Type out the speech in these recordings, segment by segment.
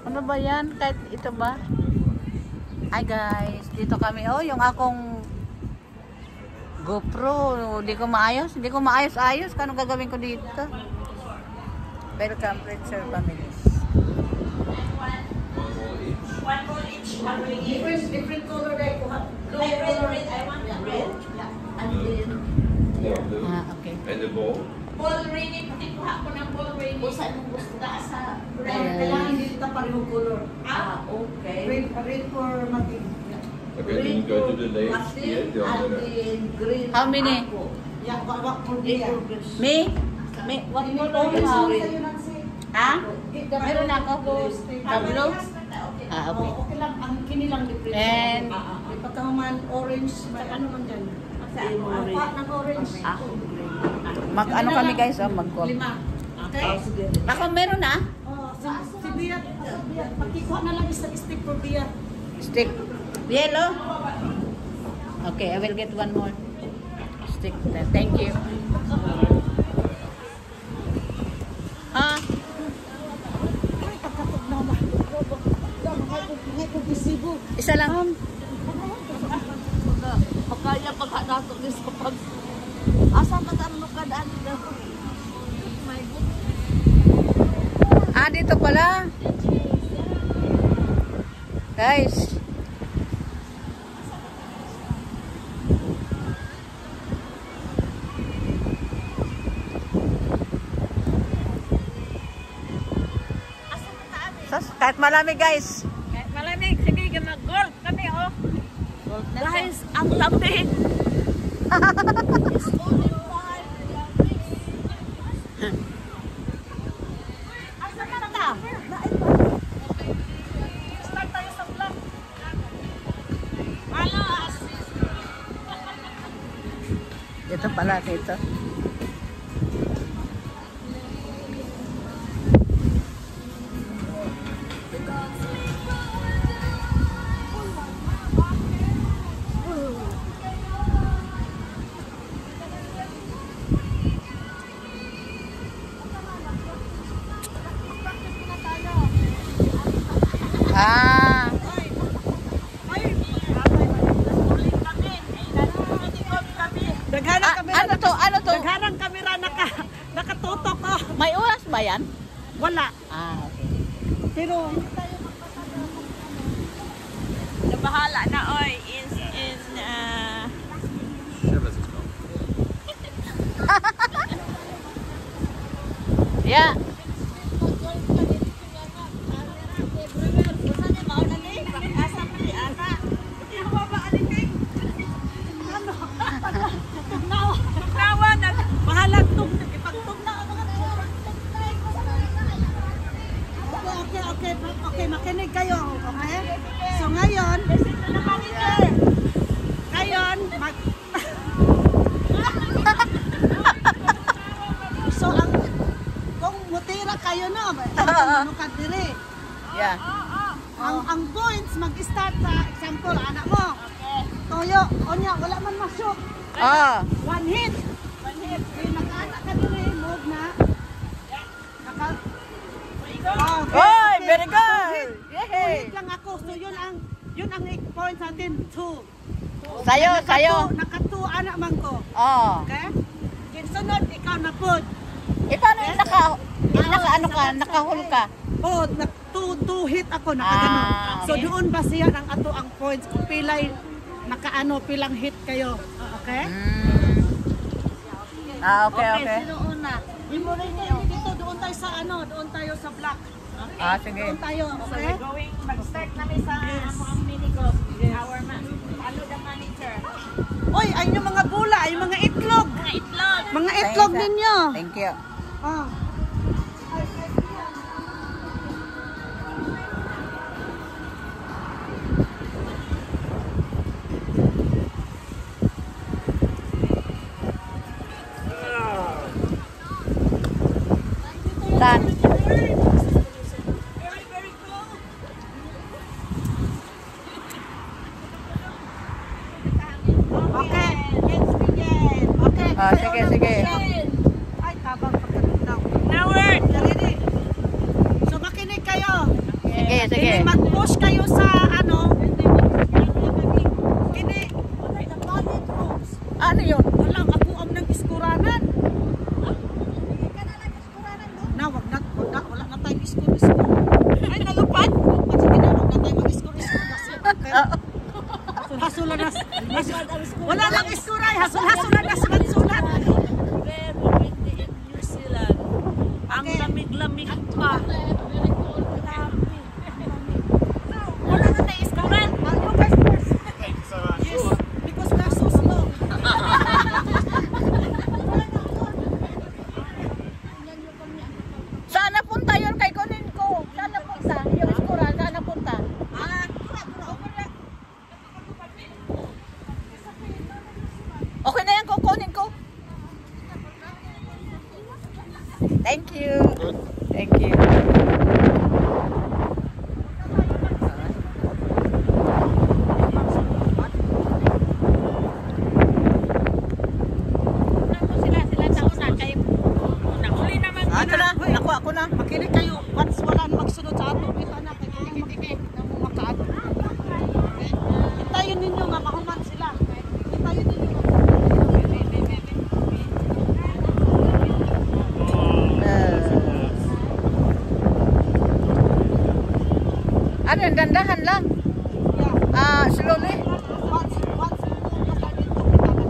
Ano ba yan? Kahit ito ba? Hi guys, dito kami. Oh, yung akong GoPro, hindi ko maayos. Hindi ko maayos-ayos. Kano gagawin ko dito? Welcome, Pritzer families. One roll each. Different color like blue color. I want red. Yeah. And then Okay. And the bowl? Ball rainy. Pati kuha ko ng ball rainy. kung saan mo gusto. Sa Kailangan hindi kita parehong color. okay. Red for Mating. Okay, then you go to the left here. The And other. then green. How many? Ako. Yeah, what for me? Me? Me? What color you have? Ha? Meron ako. Tablo? Ah, okay. Okay lang, ang kinilang different. And Pagkaman orange, ano man dyan? Apa ng orange. ano kami guys, oh, mag-call. 5. Okay? Ako meron na. Si Bia, pakikuha na lang isang stick for Bia. Stick. Yellow? Okay, I will get one more. Stick. Thank you. Ah, isa lang. Kaya pagkadato din sa pag... Asa ka tanong ka daan na? My God. Ah, dito pala. Guys. Kahit malamig guys. Kahit malamig, sige mag-golf kami, oh. Guys, ang lamig. Asa ka na? Start tayo sa vlog. Alas. Dito pala, dito. Ah. Daghanang kamera. Ano to? Ano to? Daghanang kamera nakatutok oh. May oras ba yan? Wala. Ah, okay. Pero Na bahala na, oy. In Yeah. Okay, makinig kayo, okay? So ngayon, so kung mutira kayo no, ano ka dire? Yeah. Ang points mag-start sa example anak mo. Okay. Toyo, onya wala man masuk. Ah. One hit. May naka-anak ka dire, move na. Okay. Oy, very good. Yay! Yay. Lang ako. So yun ang points natin 2. Sayo. Naka-2 anak man ko. Oh. Okay? Kinsunod ikaw na pod. Paano yung ano ka, nakahul ka? Oh, two hit ako nakaganon. Ah, So okay. doon basihan ang ato ang points kung pilay pilang hit kayo. Okay? Ah, okay. Sino una? Di mo rin dito, doon tayo sa doon tayo sa block. Okay? Ah, sige. Doon tayo, So okay? we're going, mag-start namin sa ang mini golf. Our ano the manager. Oy, ay yung mga bula, ay mga itlog. Mga itlog. Mga itlog ninyo. Thank you. Ah. Saan? Okay, let's begin. Okay. Ah, sige. Ay, tabang pagkatulaw. Now word. Ready? So makinig kayo. Sige, sige. Kini mag-push kayo sa ano. Kini ano yun? Wala ako am ng iskuranan. Na wag na wala na tayo iskur. Ay nalupad. Sige na wag na tayo mag-iskur. Hasulan na. Wala lang iskuray. Hasulan na sulat. Very windy in New Zealand. Ang lamig-lamig pa. Wala na tayo iskuran. Yes, because we're so slow. Saan napunta yun kay kunin ko? Saan napunta? Yung iskura, saan napunta? Okay na yan, kukunin ko. Thank you. Thank you. Ito na, nakuha ko na. Makinig kayo. Once wala na magsunod sa ato, kita na. Kaya makikik na mo makaano. Hintayin ninyo nga mahuman sila. Hintayin ninyo. Ano yung dandahan lang? Slowly. Once nasa dito, kita na.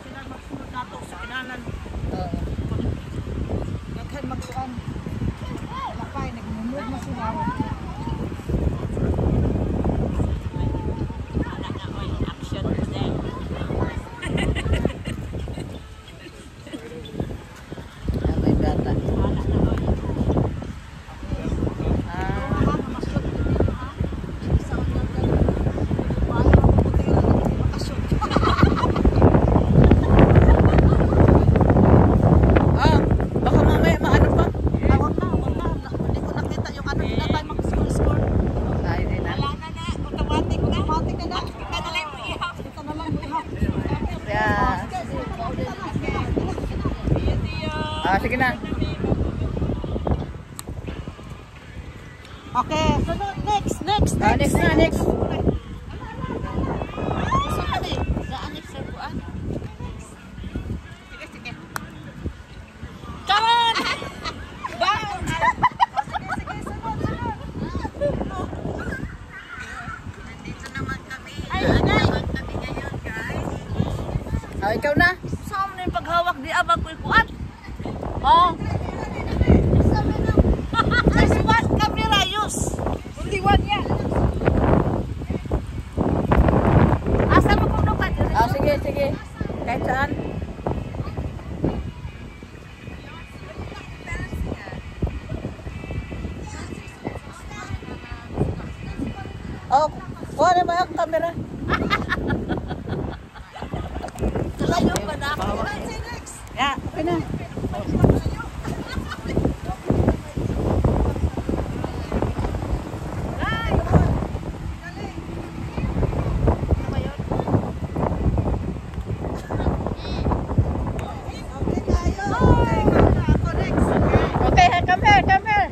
Sila magsunod nato sa kinanan. Naghan magsuan. Lakay, nagmumove na sila. May bata. Baka mamaya maano pa. Wag na. Hindi ko nakita yung ano nila tayo mag-score. Ay, di na. Automatic na. Kita na lang ihap. Yeah. Sige na. Okay, sunod. Next. Next na, next. Come on! Bounce! Nandito naman kami. Kami ngayon, guys. Ikaw na. Saan mo na yung paghawak di abang ko'y kuat? Oh. There's one camera use. Only one yan. Asa mo kung lupa? Sige. Kahit saan. Oh, kuha na ba yung camera? Layo pa na. Yeah, okay na. Okay, come here.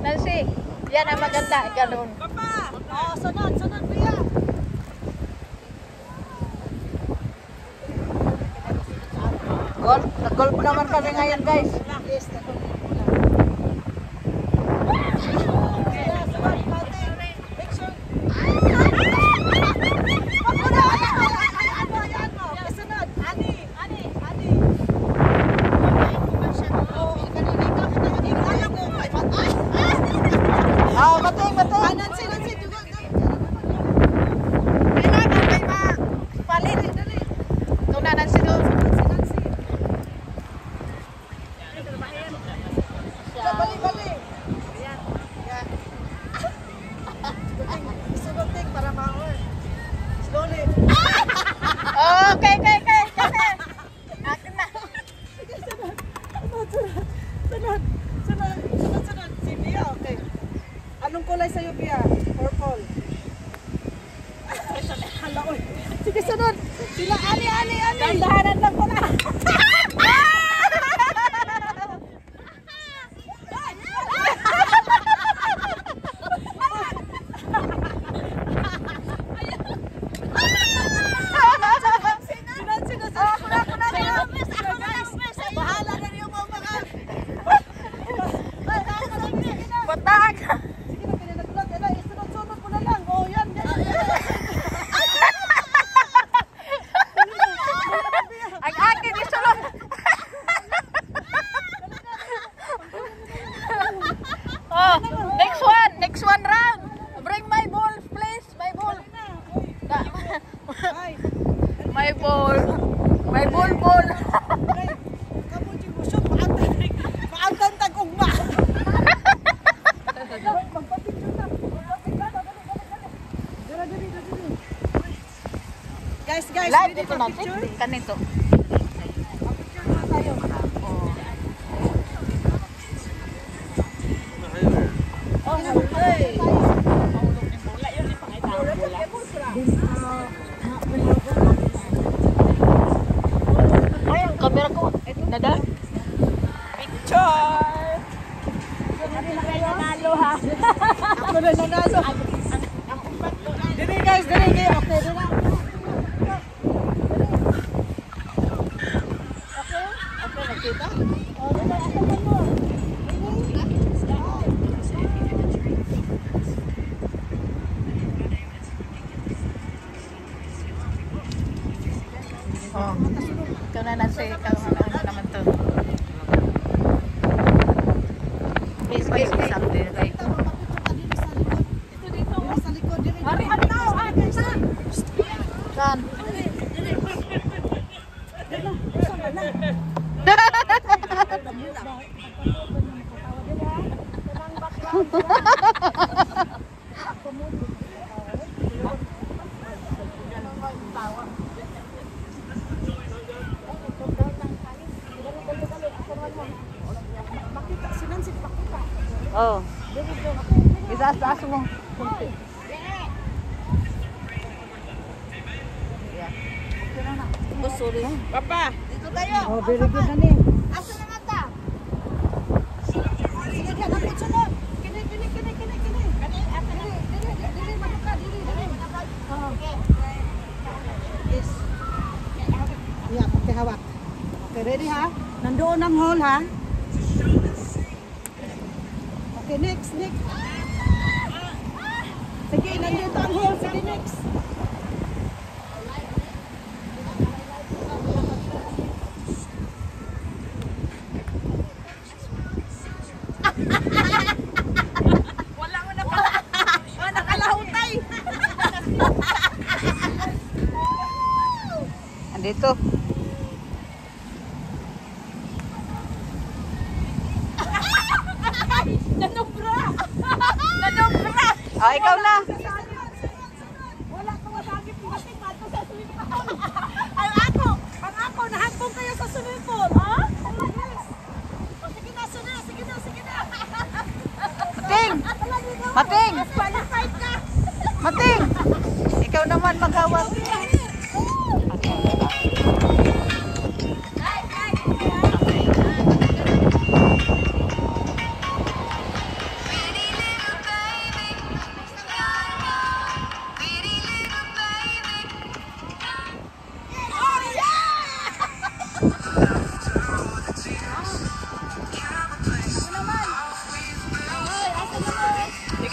Nancy, yan ang maganda. Ikaw doon. Oh, sunod, kuya. Nag-golf naman kami ngayon, guys. Yes, Bating. Nancy, Ito na, Nancy doon. Sige, sunod. Sila, ali. Dahan-dahanan lang po na. Bahala na niyo mga Patag! Sige na, pinanagulat. Yan, isunod-sunod mo na lang. Oh, yan. Ang akin isulod! Oh, next one round. Bring my ball, please. My ball. My ball. My ball. Kamuti mo siya, paantan tag-ugma. Guys, Live ready ito for natin. picture? Kanito. Picture muna tayo. Oh, hey. Ay, ang camera ko. Nada? Picture! Nanalo ha. Ako na nanalo. Dili guys, dili. Okay, dili. Okay, nakita? Oh, dili. Asan mo? Oh. Ikaw na nasa ikaw. Ano naman to? Please, something like. Sa likod, dili. Saan? Oh. Isaas mo. Oh, sorry. Papa, dito tayo. Oh, very good na ni. Asa na mata? Sige, kapit sunod. Kini. Kani, asa na? Dili, maluka, dili. Okay. Yes. Yeah, pakihawak. Okay, ready ha? Nandoon ang hole ha? Okay, next. Sige, nandito ang hole. Sige, next. Wala mo na pala. Nakalahutay. Andito. Nanubra. Oh, ikaw na. Wala ko masagip pating mato sa swimming pool. Ay, ako. Pang ako, nahantong kayo sa swimming pool. Ha? Yes. O, sige na. Mating! Mating! Qualified ka. Mating! Ikaw naman maghawak.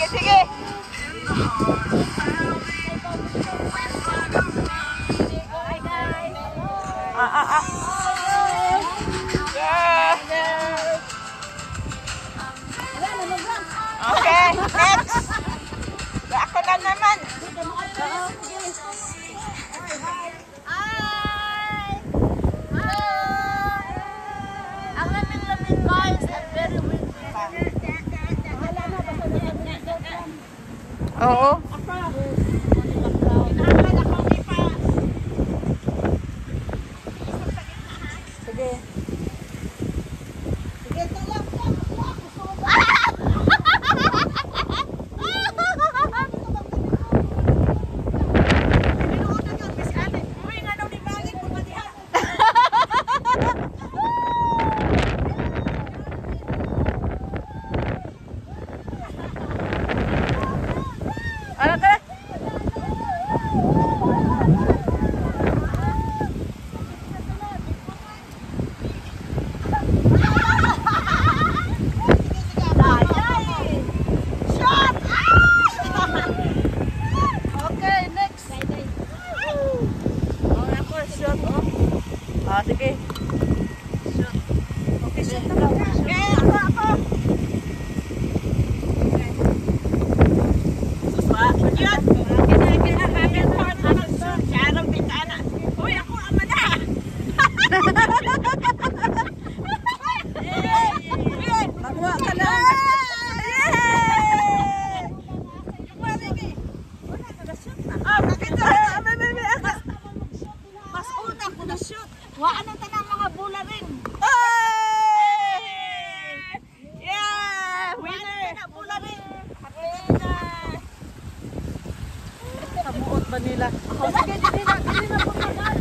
Sige. Ah, sige. Okay, shoot na lang. Okay, ako. Suswa. Yun. Kinakabil part na mag-shoot. Siya ang bintana. Uy, ako ama na. Makuha ka na. Mas una ko na shoot. Waan na tanang mga bula rin. Yeah! Winner! Na bula rin. Kamuot ba nila? Sige, dili na po tagal.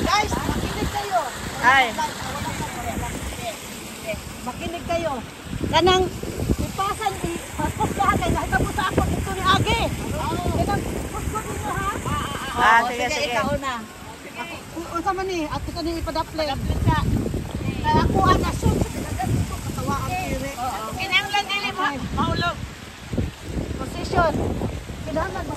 Guys, makinig kayo. Ay. Makinig kayo. Kanang ipasan, ipaspahan kayo. Nakita mo sa ako dito ni Age. Kanang ipaspahan ninyo ha. Ah, sige, sige. Ikaw na. Unsa man ni? Ato ka ni ipadapli. Padapli ka. Kaya ako ana shoot sa dagat ko katawa ang kire. Kinanglan dili mo. Maulog. Position. Kinahanglan mo.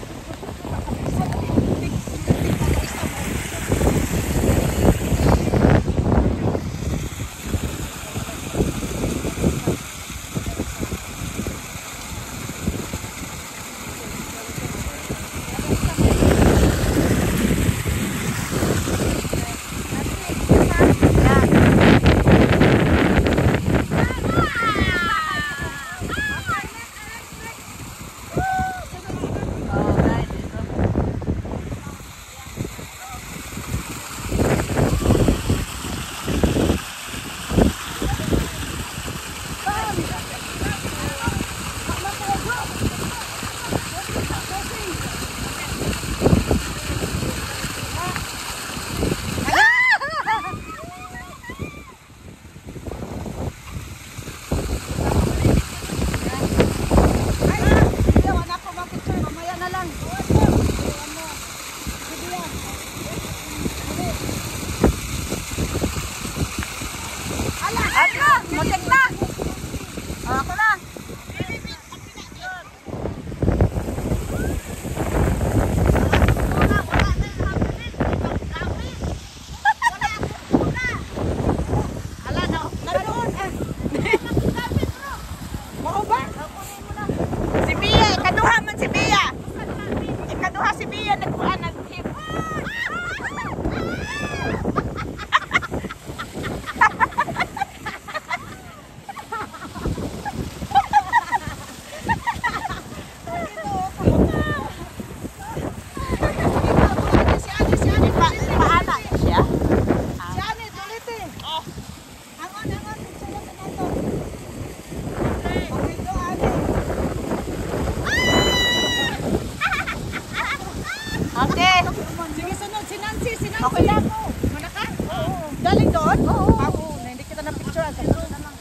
Okay. Sige, sunod. Si Nancy. Okay lang. Muna ka? Oo. Galing doon? Oo. Hindi kita na picture.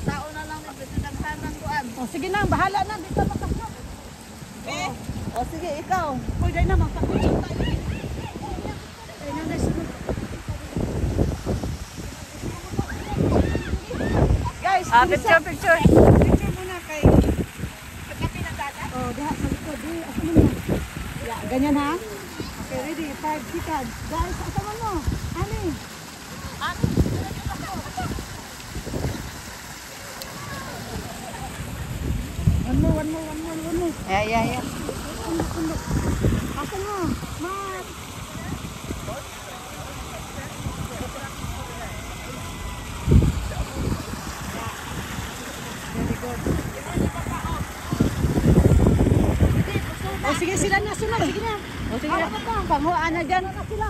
Tao na lang yung pinaghanan kuan. Sige na, bahala na. Dito makasya. O sige, ikaw. Uy, dahil na, magpapicture tayo. Ay, nanay, sunod. Guys, Picture, picture. picture muna kay... Pagkapi ng dagat? Oo, diha, sa likod. Asa mo mo? Yeah, ganyan ha? Okay, ready? 5 seconds. Guys, asa mo mo? Ani? One more. Yeah. Asa mo? Mat! Very good. O sige, sila na sunod. Sige na. O sige na. Panguhaan na dyan. Na sila.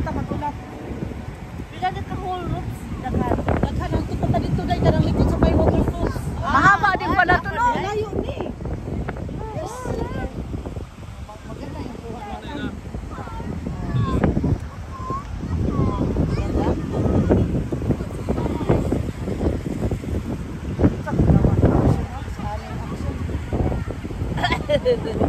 Magulat. Pinagkat ka whole rooms. Dagan. Daghan ang tuto dito dahil karang likod sa may waterfalls. Mahaba din pala to, no? Layo ni. Good.